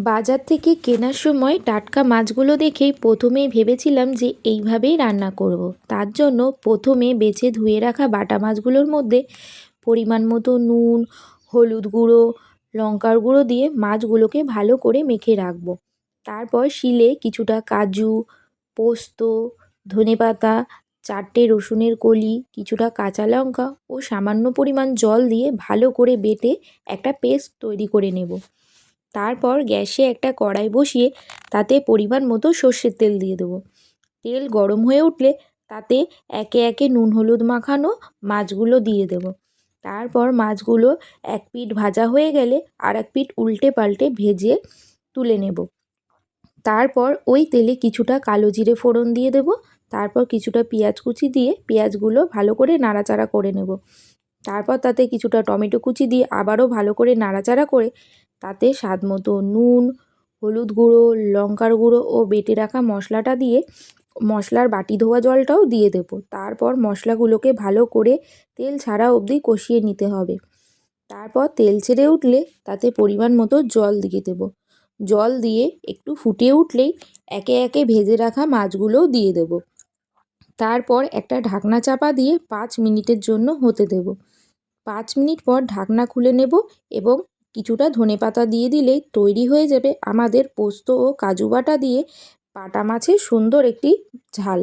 বাজার থেকে কেনার সময় টাটকা মাছগুলো দেখেই প্রথমেই ভেবেছিলাম যে এইভাবেই রান্না করব। তার জন্য প্রথমে বেছে ধুয়ে রাখা বাটা মাছগুলোর মধ্যে পরিমাণ মতো নুন, হলুদ গুঁড়ো, লঙ্কার গুঁড়ো দিয়ে মাছগুলোকে ভালো করে মেখে রাখবো। তারপর শিলে কিছুটা কাজু, পোস্ত, ধনেপাতা, 4টে রসুনের কলি, কিছুটা কাঁচা লঙ্কা ও সামান্য পরিমাণ জল দিয়ে ভালো করে বেটে একটা পেস্ট তৈরি করে নেব। তারপর গ্যাসে একটা কড়াই বসিয়ে তাতে পরিমাণ মতো সর্ষের তেল দিয়ে দেবো। তেল গরম হয়ে উঠলে তাতে একে একে নুন হলুদ মাখানো মাছগুলো দিয়ে দেবো। তারপর মাছগুলো এক পিঠ ভাজা হয়ে গেলে আর এক পিঠ উল্টে পাল্টে ভেজে তুলে নেব। তারপর ওই তেলে কিছুটা কালো জিরে ফোড়ন দিয়ে দেব। তারপর কিছুটা পেঁয়াজ কুচি দিয়ে পেঁয়াজগুলো ভালো করে নাড়াচাড়া করে নেব। তারপর তাতে কিছুটা টমেটো কুচি দিয়ে আবারও ভালো করে নাড়াচাড়া করে তাতে স্বাদ মতো নুন, হলুদ গুঁড়ো, লঙ্কার গুঁড়ো ও বেটে রাখা মশলাটা দিয়ে মশলার বাটি ধোয়া জলটাও দিয়ে দেবো। তারপর মশলাগুলোকে ভালো করে তেল ছাড়া অবধি কষিয়ে নিতে হবে। তারপর তেল ছেড়ে উঠলে তাতে পরিমাণ মতো জল দিয়ে দেবো। জল দিয়ে একটু ফুটে উঠলেই একে একে ভেজে রাখা মাছগুলোও দিয়ে দেবো। তারপর একটা ঢাকনা চাপা দিয়ে 5 মিনিটের জন্য হতে দেব। 5 মিনিট পর ঢাকনা খুলে নেব এবং কিছুটা ধনেপাতা দিয়ে দিলেই তৈরি হয়ে যাবে আমাদের পোস্ত ও কাজু বাটা দিয়ে বাটা মাছের সুন্দর একটি ঝাল।